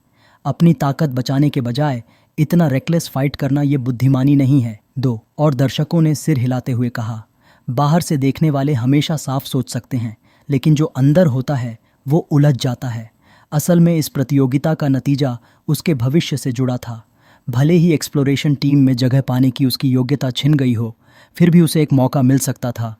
Speaker 2: अपनी ताकत बचाने के बजाय इतना रेकलेस फाइट करना ये बुद्धिमानी नहीं है। 2 और दर्शकों ने सिर हिलाते हुए कहा। बाहर से देखने वाले हमेशा साफ सोच सकते हैं, लेकिन जो अंदर होता है वो उलझ जाता है। असल में इस प्रतियोगिता का नतीजा उसके भविष्य से जुड़ा था। भले ही एक्सप्लोरेशन टीम में जगह पाने की उसकी योग्यता छिन गई हो, फिर भी उसे एक मौका मिल सकता था।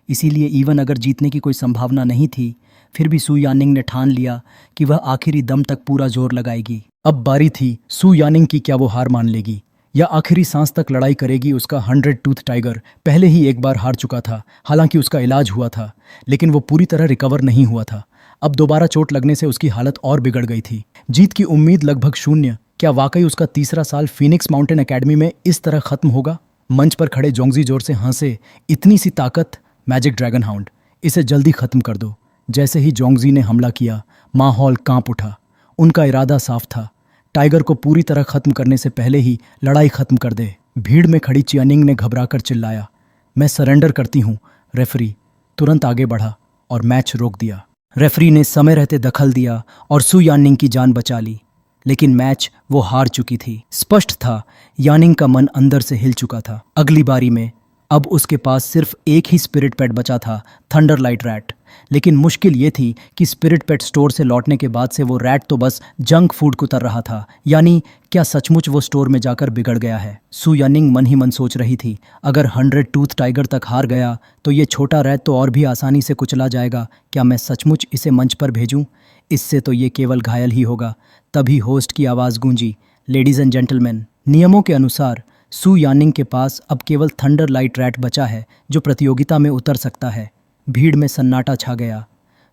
Speaker 2: इसीलिए इवन अगर जीतने की कोई संभावना नहीं थी, फिर भी सु यानिंग ने ठान लिया कि वह आखिरी दम तक पूरा जोर लगाएगी। अब बारी थी सु यानिंग की, क्या वो हार मान लेगी या आखिरी सांस तक लड़ाई करेगी। उसका 100 टूथ टाइगर पहले ही एक बार हार चुका था। हालांकि उसका इलाज हुआ था, लेकिन वो पूरी तरह रिकवर नहीं हुआ था। अब दोबारा चोट लगने से उसकी हालत और बिगड़ गई थी। जीत की उम्मीद लगभग शून्य। क्या वाकई उसका तीसरा साल फीनिक्स माउंटेन एकेडमी में इस तरह खत्म होगा? मंच पर खड़े जोंगजी जोर से हंसे। इतनी सी ताकत, मैजिक ड्रैगन हाउंड, इसे जल्दी खत्म कर दो। जैसे ही जोंगजी ने हमला किया, माहौल कांप उठा। उनका इरादा साफ था, टाइगर को पूरी तरह खत्म करने से पहले ही लड़ाई खत्म कर दे। भीड़ में खड़ी चियानिंग ने घबराकर चिल्लाया, मैं सरेंडर करती हूँ। रेफरी तुरंत आगे बढ़ा और मैच रोक दिया। रेफरी ने समय रहते दखल दिया और सु यानिंग की जान बचा ली, लेकिन मैच वो हार चुकी थी। स्पष्ट था, यानिंग का मन अंदर से हिल चुका था। अगली बारी में अब उसके पास सिर्फ एक ही स्पिरिट पेट बचा था, थंडर लाइट रैट। लेकिन मुश्किल ये थी कि स्पिरिट पेट स्टोर से लौटने के बाद से वो रैट तो बस जंक फूड कुतर रहा था। यानी क्या सचमुच वो स्टोर में जाकर बिगड़ गया है? सु यानिंग मन ही मन सोच रही थी, अगर 100 टूथ टाइगर तक हार गया तो ये छोटा रैट तो और भी आसानी से कुचला जाएगा। क्या मैं सचमुच इसे मंच पर भेजूं? इससे तो ये केवल घायल ही होगा। तभी होस्ट की आवाज़ गूंजी, लेडीज एंड जेंटलमैन, नियमों के अनुसार सु यानिंग के पास अब केवल थंडर लाइट रैट बचा है जो प्रतियोगिता में उतर सकता है। भीड़ में सन्नाटा छा गया।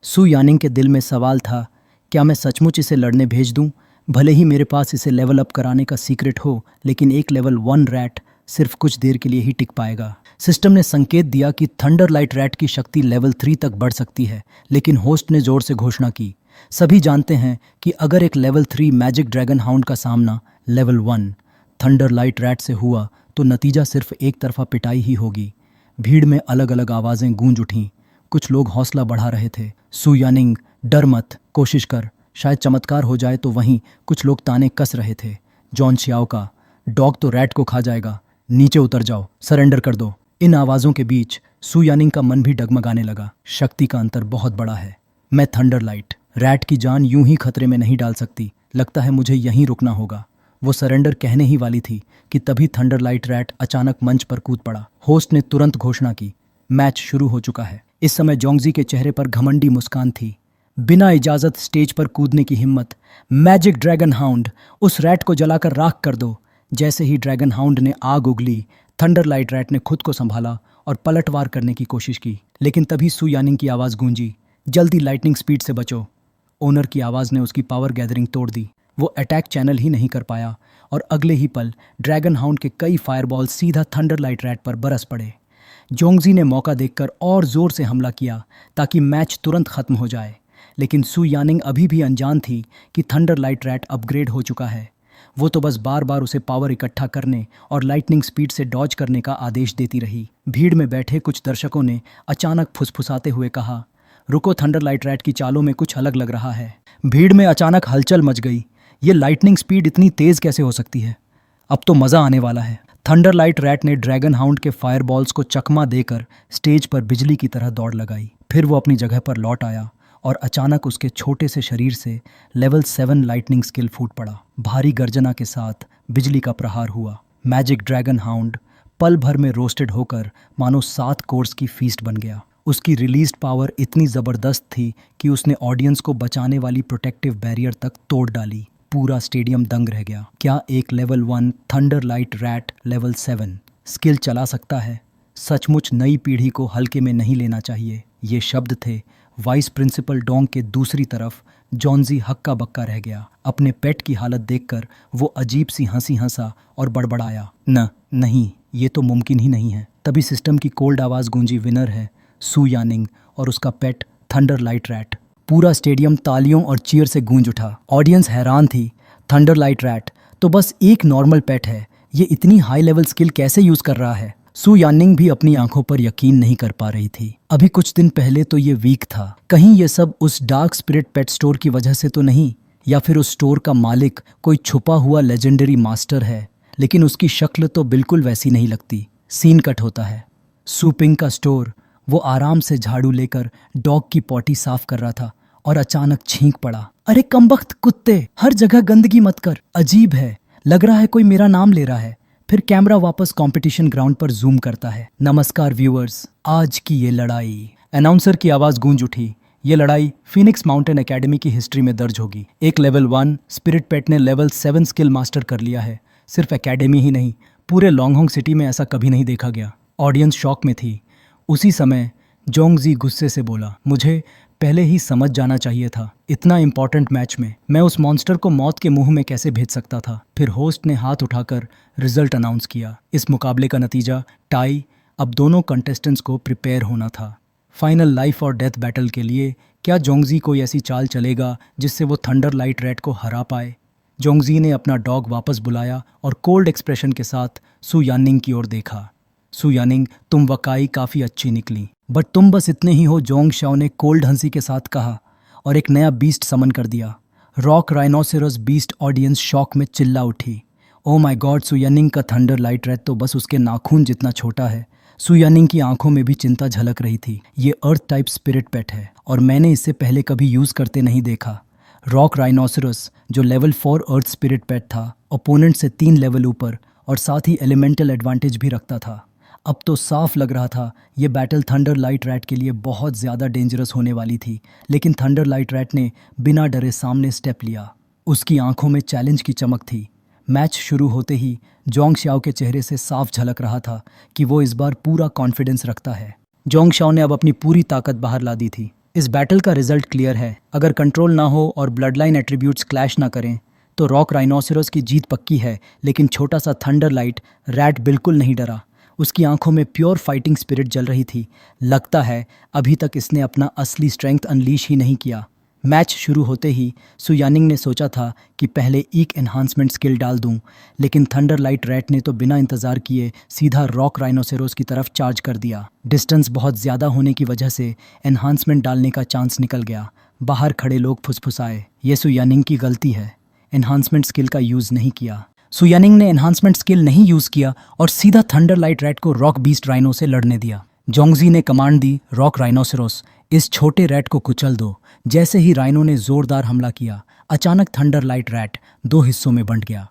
Speaker 2: सु यानिंग के दिल में सवाल था, क्या मैं सचमुच इसे लड़ने भेज दूं? भले ही मेरे पास इसे लेवल अप कराने का सीक्रेट हो, लेकिन एक लेवल 1 रैट सिर्फ कुछ देर के लिए ही टिक पाएगा। सिस्टम ने संकेत दिया कि थंडर लाइट रैट की शक्ति लेवल 3 तक बढ़ सकती है, लेकिन होस्ट ने जोर से घोषणा की, सभी जानते हैं कि अगर एक लेवल 3 मैजिक ड्रैगन हाउंड का सामना लेवल 1 थंडर लाइट रैट से हुआ तो नतीजा सिर्फ एक तरफा पिटाई ही होगी। भीड़ में अलग अलग आवाज़ें गूंज उठीं। कुछ लोग हौसला बढ़ा रहे थे, सु यानिंग डर मत, कोशिश कर, शायद चमत्कार हो जाए। तो वहीं कुछ लोग ताने कस रहे थे, जॉन छियाओ का, डॉग तो रैट को खा जाएगा, नीचे उतर जाओ, सरेंडर कर दो। इन आवाज़ों के बीच सु यानिंग का मन भी डगमगाने लगा। शक्ति का अंतर बहुत बड़ा है। मैं थंडर लाइट रैट की जान यूं ही खतरे में नहीं डाल सकती। लगता है मुझे यहीं रुकना होगा। वो सरेंडर कहने ही वाली थी कि तभी थंडर लाइट रैट अचानक मंच पर कूद पड़ा। होस्ट ने तुरंत घोषणा की, मैच शुरू हो चुका है। इस समय जोंगजी के चेहरे पर घमंडी मुस्कान थी। बिना इजाजत स्टेज पर कूदने की हिम्मत। मैजिक ड्रैगन हाउंड, उस रैट को जलाकर राख कर दो। जैसे ही ड्रैगन हाउंड ने आग उगली, थंडर लाइट रैट ने खुद को संभाला और पलटवार करने की कोशिश की। लेकिन तभी सु यानिंग की आवाज़ गूंजी, जल्दी लाइटनिंग स्पीड से बचो। ओनर की आवाज़ ने उसकी पावर गैदरिंग तोड़ दी। वो अटैक चैनल ही नहीं कर पाया और अगले ही पल ड्रैगन हाउंड के कई फायरबॉल सीधा थंडर लाइट रैट पर बरस पड़े। जोंगजी ने मौका देखकर और जोर से हमला किया ताकि मैच तुरंत खत्म हो जाए, लेकिन सु यानिंग अभी भी अनजान थी कि थंडर लाइट रैट अपग्रेड हो चुका है। वो तो बस बार बार उसे पावर इकट्ठा करने और लाइटनिंग स्पीड से डॉज करने का आदेश देती रही। भीड़ में बैठे कुछ दर्शकों ने अचानक फुसफुसाते हुए कहा, रुको, थंडर लाइट रैट की चालों में कुछ अलग लग रहा है। भीड़ में अचानक हलचल मच गई। ये लाइटनिंग स्पीड इतनी तेज कैसे हो सकती है? अब तो मजा आने वाला है। थंडर लाइट रैट ने ड्रैगन हाउंड के फायरबॉल्स को चकमा देकर स्टेज पर बिजली की तरह दौड़ लगाई। फिर वो अपनी जगह पर लौट आया और अचानक उसके छोटे से शरीर से लेवल 7 लाइटनिंग स्किल फूट पड़ा। भारी गर्जना के साथ बिजली का प्रहार हुआ। मैजिक ड्रैगन हाउंड पल भर में रोस्टेड होकर मानो 7 कोर्स की फीस्ट बन गया। उसकी रिलीज्ड पावर इतनी ज़बरदस्त थी कि उसने ऑडियंस को बचाने वाली प्रोटेक्टिव बैरियर तक तोड़ डाली। पूरा स्टेडियम दंग रह गया। क्या एक level 1 thunder light rat level 7 skill चला सकता है? सचमुच नई पीढ़ी को हल्के में नहीं लेना चाहिए। ये शब्द थे वाइस प्रिंसिपल डोंग के। दूसरी तरफ जॉन्जी हक्का बक्का रह गया। अपने पेट की हालत देखकर वो अजीब सी हंसी हंसा और बड़बड़ाया, नहीं, ये तो मुमकिन ही नहीं है। तभी सिस्टम की कोल्ड आवाज़ गूंजी, विनर है सु यानिंग और उसका पेट थंडर लाइट रैट। पूरा स्टेडियम तालियों और चीयर से गूंज उठा। ऑडियंस हैरान थी। थंडर लाइट रैट तो बस एक नॉर्मल पेट है, ये इतनी हाई लेवल स्किल कैसे यूज़ कर रहा है? सू यानिंग भी अपनी आंखों पर यकीन नहीं कर पा रही थी। अभी कुछ दिन पहले तो ये वीक था, कहीं ये सब उस डार्क स्पिरिट पेट स्टोर की वजह से तो नहीं, या फिर उस स्टोर का मालिक कोई छुपा हुआ लेजेंडरी मास्टर है। लेकिन उसकी शक्ल तो बिल्कुल वैसी नहीं लगती। सीन कट होता है। सू पिंग का स्टोर। वो आराम से झाड़ू लेकर डॉग की पॉटी साफ कर रहा था और अचानक छींक पड़ा। अरे कमबख्त कुत्ते, हर जगह गंदगी मत कर। अजीब है, लग रहा है कोई मेरा नाम ले रहा है। फिर कैमरा वापस कंपटीशन ग्राउंड पर जूम करता है। नमस्कार व्यूअर्स, आज की ये लड़ाई। अनाउंसर की आवाज गूंज उठी। ये लड़ाई फिनिक्स माउंटेन एकेडमी की हिस्ट्री में दर्ज होगी। एक लेवल 1 स्पिरिट पेट ने लेवल 7 स्किल मास्टर कर लिया है। सिर्फ एकेडमी ही नहीं, पूरे लॉन्गहोंग सिटी में ऐसा कभी नहीं देखा गया। ऑडियंस शॉक में थी। उसी समय जोंगजी गुस्से से बोला, मुझे पहले ही समझ जाना चाहिए था। इतना इंपॉर्टेंट मैच में मैं उस मॉन्स्टर को मौत के मुंह में कैसे भेज सकता था। फिर होस्ट ने हाथ उठाकर रिजल्ट अनाउंस किया। इस मुकाबले का नतीजा टाई। अब दोनों कंटेस्टेंट्स को प्रिपेयर होना था फाइनल लाइफ और डेथ बैटल के लिए। क्या जोंगजी कोई ऐसी चाल चलेगा जिससे वो थंडर लाइट रैट को हरा पाए? जोंगजी ने अपना डॉग वापस बुलाया और कोल्ड एक्सप्रेशन के साथ सू यानिंग की ओर देखा। सू यानिंग, तुम वकाई काफ़ी अच्छी निकली, बट तुम बस इतने ही हो, जोंग शाओ ने कोल्ड हंसी के साथ कहा और एक नया बीस्ट समन कर दिया। Rock rhinoceros beast. Audience shock में चिल्ला उठी। ओ माय गॉड, सू यानिंग का थंडर लाइट रैट तो बस उसके नाखून जितना छोटा है। सू यानिंग की आंखों में भी चिंता झलक रही थी। ये अर्थ टाइप स्पिरिट पेट है और मैंने इससे पहले कभी यूज़ करते नहीं देखा। रॉक राइनोसेरस जो लेवल 4 अर्थ स्पिरिट पेट था, ओपोनेंट से 3 लेवल ऊपर और साथ ही एलिमेंटल एडवांटेज भी रखता था। अब तो साफ लग रहा था ये बैटल थंडर लाइट रैट के लिए बहुत ज़्यादा डेंजरस होने वाली थी। लेकिन थंडर लाइट रैट ने बिना डरे सामने स्टेप लिया। उसकी आंखों में चैलेंज की चमक थी। मैच शुरू होते ही जोंग शाओ के चेहरे से साफ झलक रहा था कि वो इस बार पूरा कॉन्फिडेंस रखता है। जोंग शाओ ने अब अपनी पूरी ताकत बाहर ला दी थी। इस बैटल का रिजल्ट क्लियर है। अगर कंट्रोल ना हो और ब्लड लाइन एट्रीब्यूट्स क्लैश ना करें तो रॉक राइनोसेरस की जीत पक्की है। लेकिन छोटा सा थंडर लाइट रैट बिल्कुल नहीं डरा। उसकी आंखों में प्योर फाइटिंग स्पिरिट जल रही थी। लगता है अभी तक इसने अपना असली स्ट्रेंथ अनलीश ही नहीं किया। मैच शुरू होते ही सू यानिंग ने सोचा था कि पहले एक एनहांसमेंट स्किल डाल दूं, लेकिन थंडर लाइट रैट ने तो बिना इंतज़ार किए सीधा रॉक राइनोसेरोस की तरफ चार्ज कर दिया। डिस्टेंस बहुत ज़्यादा होने की वजह से एनहांसमेंट डालने का चांस निकल गया। बाहर खड़े लोग फुसफुसाए, ये सू यानिंग की गलती है, एनहांसमेंट स्किल का यूज़ नहीं किया। सू यानिंग ने एनहांसमेंट स्किल नहीं यूज़ किया और सीधा थंडर लाइट रैट को रॉक बीस्ट राइनो से लड़ने दिया। जोंगजी ने कमांड दी, रॉक राइनोसेरोस, इस छोटे रैट को कुचल दो। जैसे ही राइनो ने जोरदार हमला किया, अचानक थंडर लाइट रैट 2 हिस्सों में बंट गया।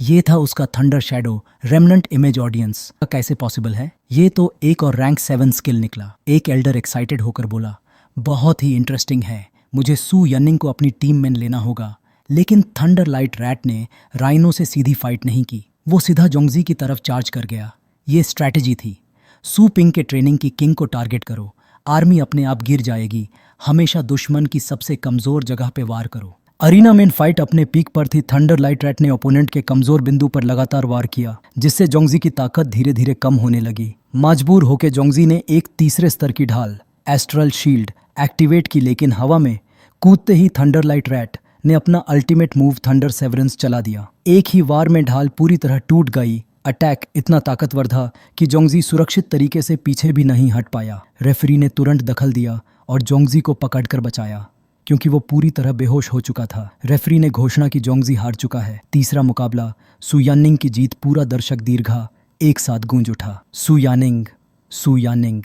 Speaker 2: ये था उसका thunder shadow remnant image. Audience कैसे पॉसिबल है? ये तो एक और रैंक 7 स्किल निकला। एक एल्डर एक्साइटेड होकर बोला, बहुत ही इंटरेस्टिंग है, मुझे सू यानिंग को अपनी टीम में लेना होगा। लेकिन थंडर लाइट रैट ने राइनो से सीधी फाइट नहीं की। वो सीधा जोंगजी की तरफ चार्ज कर गया। ये स्ट्रैटेजी थी। सू पिंग के ट्रेनिंग की किंग को टारगेट करो, आर्मी अपने आप गिर जाएगी। हमेशा दुश्मन की सबसे कमजोर जगह पे वार करो। अरीना में फाइट अपने पीक पर थी। थंडर लाइट रैट ने ओपोनेंट के कमजोर बिंदु पर लगातार वार किया, जिससे जोंगजी की ताकत धीरे धीरे कम होने लगी। मजबूर होकर जोंगजी ने एक तीसरे स्तर की ढाल एस्ट्रल शील्ड एक्टिवेट की, लेकिन हवा में कूदते ही थंडर लाइट रैट ने अपना अल्टीमेट मूव थंडर सेवरेंस चला दिया। एक ही वार में ढाल पूरी तरह टूट गई। अटैक इतना ताकतवर था कि जोंगजी सुरक्षित तरीके से पीछे भी नहीं हट पाया। रेफरी ने तुरंत दखल दिया और जोंगजी को पकड़कर बचाया, क्योंकि वो पूरी तरह बेहोश हो चुका था। रेफरी ने घोषणा की जोंगजी हार चुका है। तीसरा मुकाबला सू यानिंग की जीत। पूरा दर्शक दीर्घा एक साथ गूंज उठा। सू यानिंग, सू यानिंग।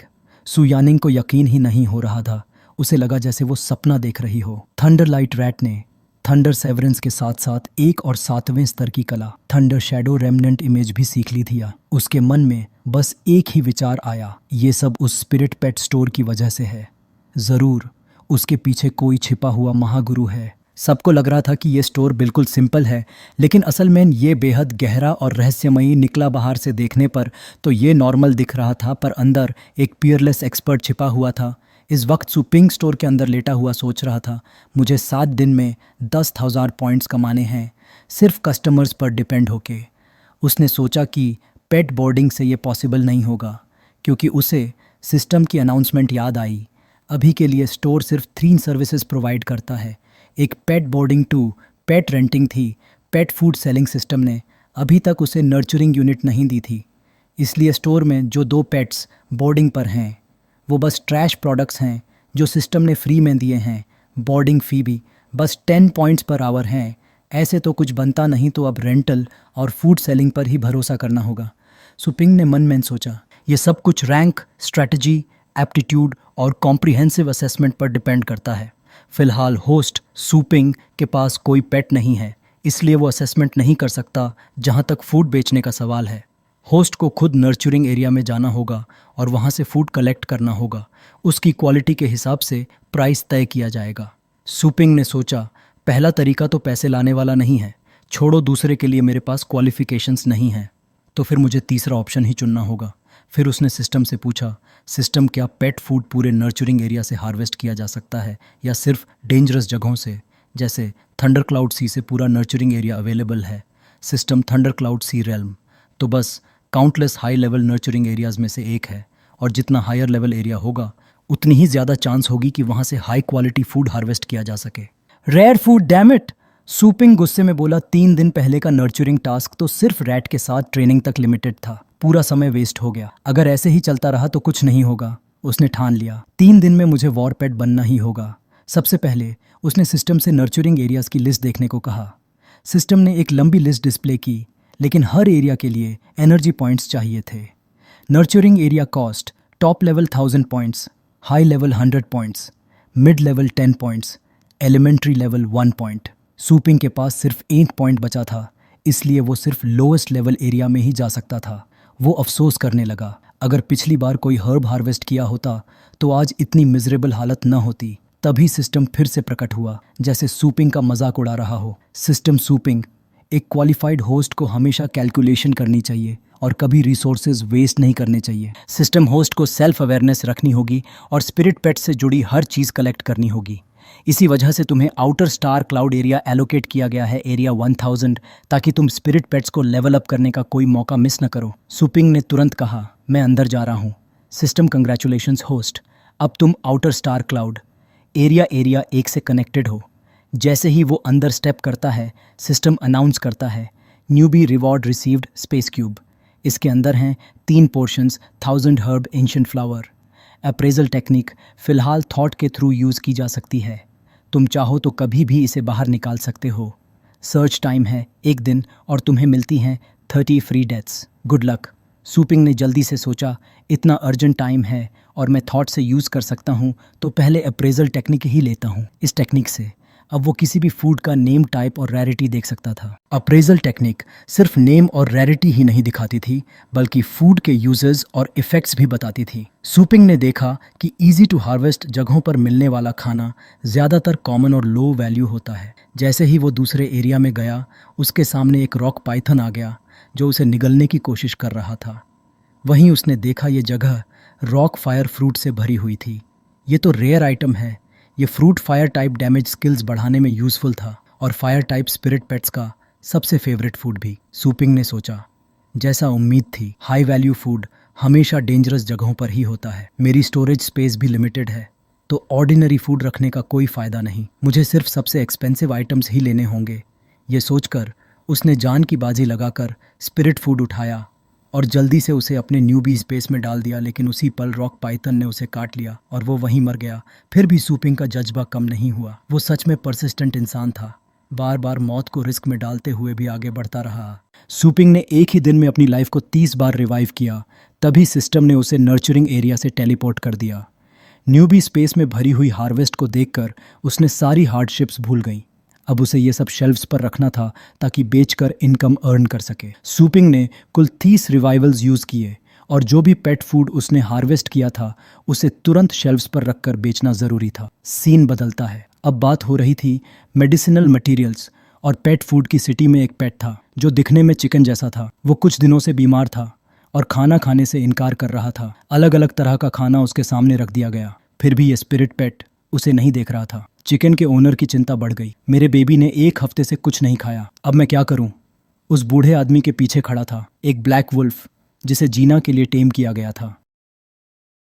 Speaker 2: सू यानिंग को यकीन ही नहीं हो रहा था। उसे लगा जैसे वो सपना देख रही हो। थंडर लाइट रैट ने थंडर सेवरेंस के साथ साथ एक और 7वें स्तर की कला थंडर शैडो रेमनेंट इमेज भी सीख ली थी। उसके मन में बस एक ही विचार आया, ये सब उस स्पिरिट पेट स्टोर की वजह से है। ज़रूर उसके पीछे कोई छिपा हुआ महागुरु है। सबको लग रहा था कि ये स्टोर बिल्कुल सिंपल है, लेकिन असल में ये बेहद गहरा और रहस्यमयी निकला। बाहर से देखने पर तो ये नॉर्मल दिख रहा था, पर अंदर एक पियरलेस एक्सपर्ट छिपा हुआ था। इस वक्त सू पिंग स्टोर के अंदर लेटा हुआ सोच रहा था, मुझे 7 दिन में 10,000 पॉइंट्स कमाने हैं, सिर्फ कस्टमर्स पर डिपेंड होके। उसने सोचा कि पेट बोर्डिंग से ये पॉसिबल नहीं होगा, क्योंकि उसे सिस्टम की अनाउंसमेंट याद आई। अभी के लिए स्टोर सिर्फ 3 सर्विसेज प्रोवाइड करता है। एक पेट बोर्डिंग टू पेट रेंटिंग थी। पेट फूड सेलिंग सिस्टम ने अभी तक उसे नर्चरिंग यूनिट नहीं दी थी। इसलिए स्टोर में जो 2 पेट्स बोर्डिंग पर हैं वो बस ट्रैश प्रोडक्ट्स हैं जो सिस्टम ने फ्री में दिए हैं। बोर्डिंग फ़ी भी बस 10 पॉइंट्स पर आवर हैं। ऐसे तो कुछ बनता नहीं, तो अब रेंटल और फूड सेलिंग पर ही भरोसा करना होगा। सुपिंग ने मन में सोचा, ये सब कुछ रैंक, स्ट्रैटेजी, एप्टीट्यूड और कॉम्प्रिहेंसिव असेसमेंट पर डिपेंड करता है। फिलहाल होस्ट सुपिंग के पास कोई पेट नहीं है, इसलिए वो असेसमेंट नहीं कर सकता। जहाँ तक फूड बेचने का सवाल है, होस्ट को खुद नर्चरिंग एरिया में जाना होगा और वहाँ से फूड कलेक्ट करना होगा। उसकी क्वालिटी के हिसाब से प्राइस तय किया जाएगा। सुपिंग ने सोचा, पहला तरीका तो पैसे लाने वाला नहीं है, छोड़ो दूसरे के लिए मेरे पास क्वालिफिकेशंस नहीं है, तो फिर मुझे तीसरा ऑप्शन ही चुनना होगा। फिर उसने सिस्टम से पूछा, सिस्टम क्या पेट फूड पूरे नर्चरिंग एरिया से हार्वेस्ट किया जा सकता है या सिर्फ डेंजरस जगहों से? जैसे थंडर क्लाउड सी से पूरा नर्चरिंग एरिया अवेलेबल है। System thunder cloud sea realm तो बस countless high level nurturing areas में से एक है, और जितना हायर लेवल एरिया होगा उतनी ही ज़्यादा चांस होगी कि वहाँ से हाई क्वालिटी फूड हार्वेस्ट किया जा सके। Rare food, damn it! Suping गुस्से में बोला, 3 दिन पहले का नर्चरिंग टास्क तो सिर्फ रैट के साथ ट्रेनिंग तक लिमिटेड था। पूरा समय वेस्ट हो गया। अगर ऐसे ही चलता रहा तो कुछ नहीं होगा। उसने ठान लिया, 3 दिन में मुझे वॉर पेट बनना ही होगा। सबसे पहले उसने सिस्टम से नर्चरिंग एरियाज की लिस्ट देखने को कहा। सिस्टम ने एक लंबी लिस्ट डिस्प्ले की, लेकिन हर एरिया के लिए एनर्जी पॉइंट्स चाहिए थे। Nurturing area cost, top level 1000 points, high level 100 points, mid level 10 points, elementary level 1 point. Suping के पास सिर्फ 1 पॉइंट बचा था, इसलिए वो सिर्फ लोएस्ट लेवल एरिया में ही जा सकता था। वो अफसोस करने लगा, अगर पिछली बार कोई हर्ब हार्वेस्ट किया होता तो आज इतनी मिजरेबल हालत न होती। तभी सिस्टम फिर से प्रकट हुआ, जैसे सुपिंग का मजाक उड़ा रहा हो। सिस्टम सुपिंग, एक क्वालिफाइड होस्ट को हमेशा कैलकुलेशन करनी चाहिए और कभी रिसोर्सेज वेस्ट नहीं करने चाहिए। सिस्टम होस्ट को सेल्फ अवेयरनेस रखनी होगी और स्पिरिट पेट से जुड़ी हर चीज़ कलेक्ट करनी होगी। इसी वजह से तुम्हें outer star cloud area allocate किया गया है, एरिया 1000, ताकि तुम स्पिरिट पेट्स को लेवल अप करने का कोई मौका मिस न करो। सुपिंग ने तुरंत कहा, मैं अंदर जा रहा हूँ। सिस्टम, कंग्रेचुलेशंस होस्ट, अब तुम आउटर स्टार क्लाउड एरिया 1 से कनेक्टेड हो। जैसे ही वो अंदर स्टेप करता है, सिस्टम अनाउंस करता है, newbie reward received space cube. इसके अंदर हैं 3 portions, 1000 herb ancient flower. Appraisal technique फ़िलहाल थॉट के थ्रू यूज़ की जा सकती है। तुम चाहो तो कभी भी इसे बाहर निकाल सकते हो। सर्च टाइम है 1 दिन और तुम्हें मिलती हैं 30 free deaths. Good luck. Suping ने जल्दी से सोचा, इतना अर्जेंट टाइम है और मैं थॉट से यूज़ कर सकता हूँ, तो पहले अप्रेजल टेक्निक ही लेता हूँ। इस टेक्निक से अब वो किसी भी फूड का नेम, टाइप और रैरिटी देख सकता था। अप्रेजल टेक्निक सिर्फ नेम और रैरिटी ही नहीं दिखाती थी, बल्कि फूड के यूजेस और इफ़ेक्ट्स भी बताती थी। सुपिंग ने देखा कि इजी टू हार्वेस्ट जगहों पर मिलने वाला खाना ज़्यादातर कॉमन और लो वैल्यू होता है। जैसे ही वो दूसरे एरिया में गया, उसके सामने एक रॉक पाइथन आ गया जो उसे निगलने की कोशिश कर रहा था। वहीं उसने देखा ये जगह रॉक फायर फ्रूट से भरी हुई थी। ये तो रेयर आइटम है। ये fruit fire type damage skills बढ़ाने में यूज़फुल था और फायर टाइप स्पिरिट पेट्स का सबसे फेवरेट फूड भी। सुपिंग ने सोचा, जैसा उम्मीद थी, हाई वैल्यू फूड हमेशा डेंजरस जगहों पर ही होता है। मेरी स्टोरेज स्पेस भी लिमिटेड है, तो ऑर्डिनरी फूड रखने का कोई फ़ायदा नहीं। मुझे सिर्फ सबसे एक्सपेंसिव आइटम्स ही लेने होंगे। ये सोचकर उसने जान की बाजी लगाकर स्पिरिट फूड उठाया और जल्दी से उसे अपने न्यूबी स्पेस में डाल दिया, लेकिन उसी पल रॉक पाइथन ने उसे काट लिया और वो वहीं मर गया। फिर भी सुपिंग का जज्बा कम नहीं हुआ। वो सच में परसिस्टेंट इंसान था, बार बार मौत को रिस्क में डालते हुए भी आगे बढ़ता रहा। सुपिंग ने एक ही दिन में अपनी लाइफ को 30 बार रिवाइव किया। तभी सिस्टम ने उसे नर्चरिंग एरिया से टेलीपोर्ट कर दिया। न्यूबी स्पेस में भरी हुई हार्वेस्ट को देखकर उसने सारी हार्डशिप्स भूल गई। अब उसे ये सब शेल्फ्स पर रखना था ताकि बेचकर इनकम अर्न कर सके। सुपिंग ने कुल 30 रिवाइवल्स यूज़ किए और जो भी पेट फूड उसने हार्वेस्ट किया था उसे तुरंत शेल्फ्स पर रखकर बेचना ज़रूरी था। सीन बदलता है। अब बात हो रही थी मेडिसिनल मटेरियल्स और पेट फूड की। सिटी में एक पेट था जो दिखने में चिकन जैसा था। वो कुछ दिनों से बीमार था और खाना खाने से इनकार कर रहा था। अलग अलग तरह का खाना उसके सामने रख दिया गया, फिर भी ये स्पिरिट पेट उसे नहीं देख रहा था। चिकन के ओनर की चिंता बढ़ गई। मेरे बेबी ने 1 हफ्ते से कुछ नहीं खाया, अब मैं क्या करूं? उस बूढ़े आदमी के पीछे खड़ा था एक ब्लैक वुल्फ, जिसे जीना के लिए टेम किया गया था।